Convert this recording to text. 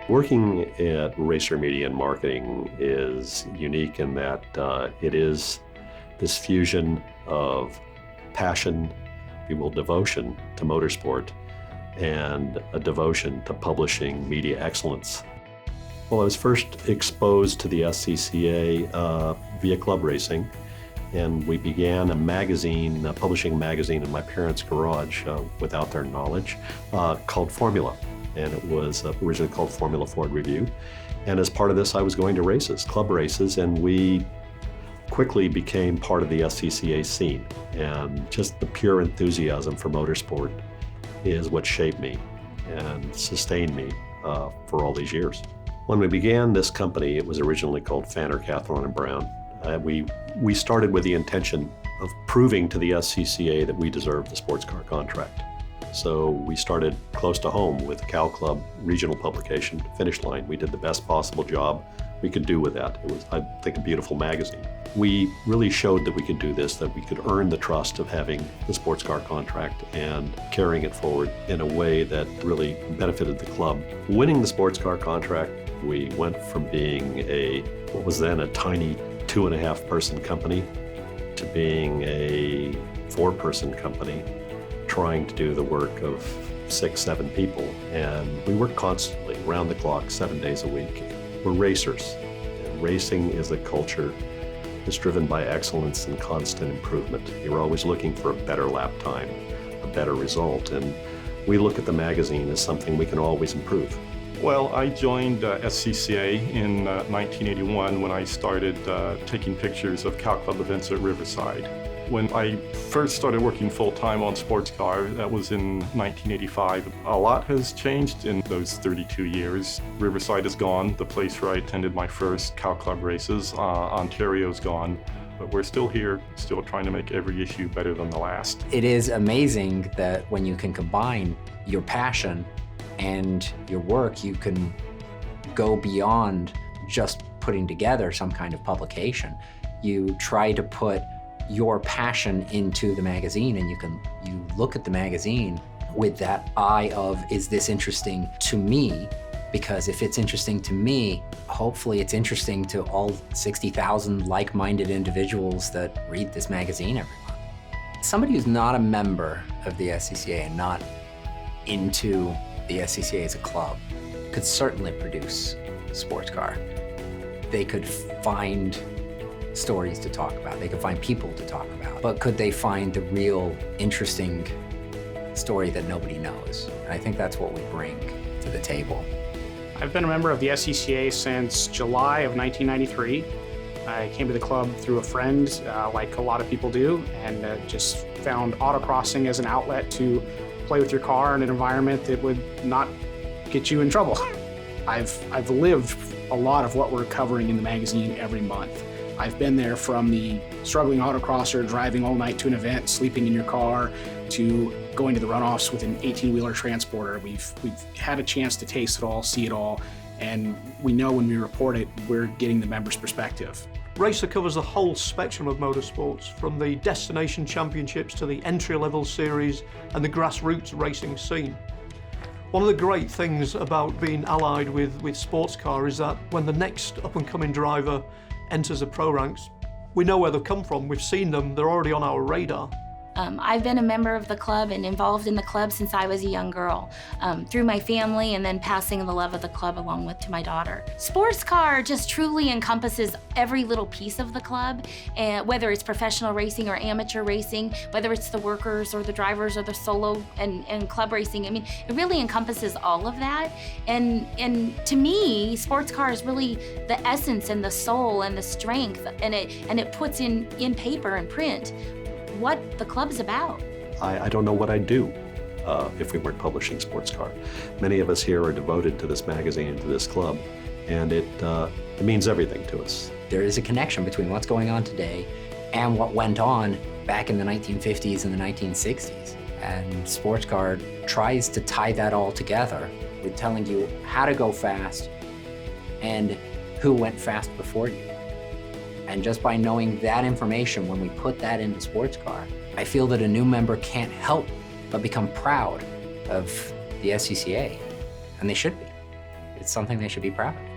Working at Racer Media and Marketing is unique in that it is this fusion of passion, if you will, devotion to motorsport, and a devotion to publishing media excellence. Well, I was first exposed to the SCCA via club racing, and we began a publishing magazine in my parents' garage without their knowledge, called Formula. And it was originally called Formula Ford Review. And as part of this, I was going to races, club races, and we quickly became part of the SCCA scene. And just the pure enthusiasm for motorsport is what shaped me and sustained me for all these years. When we began this company, it was originally called Fanner, Cathlon and Brown. We started with the intention of proving to the SCCA that we deserved the sports car contract. So we started close to home with Cal Club regional publication, Finish Line. We did the best possible job we could do with that. It was, I think, a beautiful magazine. We really showed that we could do this, that we could earn the trust of having the sports car contract and carrying it forward in a way that really benefited the club. Winning the sports car contract, we went from being what was then a tiny 2.5 person company to being a 4-person company, trying to do the work of 6-7 people. And we work constantly, round the clock, 7 days a week. We're racers, and racing is a culture that's driven by excellence and constant improvement. You're always looking for a better lap time, a better result, and we look at the magazine as something we can always improve. Well, I joined SCCA in 1981 when I started taking pictures of Cal Club events at Riverside. When I first started working full-time on sports car, that was in 1985. A lot has changed in those 32 years. Riverside is gone, the place where I attended my first Cal Club races. Ontario's gone, but we're still here, still trying to make every issue better than the last. It is amazing that when you can combine your passion and your work, you can go beyond just putting together some kind of publication. You try to put your passion into the magazine, and you look at the magazine with that eye of, is this interesting to me? Because if it's interesting to me, hopefully it's interesting to all 60,000 like-minded individuals that read this magazine every month. Somebody who's not a member of the SCCA and not into the SCCA as a club could certainly produce sports car. They could find stories to talk about. They could find people to talk about. But could they find the real interesting story that nobody knows? And I think that's what we bring to the table. I've been a member of the SCCA since July of 1993. I came to the club through a friend, like a lot of people do, and just found autocrossing as an outlet to play with your car in an environment that would not get you in trouble. I've lived a lot of what we're covering in the magazine every month. I've been there from the struggling autocrosser driving all night to an event, sleeping in your car, to going to the runoffs with an 18-wheeler transporter. We've had a chance to taste it all, see it all, and we know when we report it, we're getting the members' perspective. Racer covers the whole spectrum of motorsports, from the destination championships to the entry-level series and the grassroots racing scene. One of the great things about being allied with sports car is that when the next up-and-coming driver enters the pro ranks, we know where they've come from, we've seen them, they're already on our radar. I've been a member of the club and involved in the club since I was a young girl, through my family and then passing the love of the club along to my daughter. Sports car just truly encompasses every little piece of the club, and whether it's professional racing or amateur racing, whether it's the workers or the drivers or the solo and club racing. I mean, it really encompasses all of that. And to me, sports car is really the essence and the soul and the strength, and it puts in paper and print what the club's about. I don't know what I'd do if we weren't publishing sports car. Many of us here are devoted to this magazine and to this club, and it means everything to us. There is a connection between what's going on today and what went on back in the 1950s and the 1960s. And sports car tries to tie that all together with telling you how to go fast and who went fast before you. And just by knowing that information, when we put that into sports car, I feel that a new member can't help but become proud of the SCCA, and they should be. it's something they should be proud of.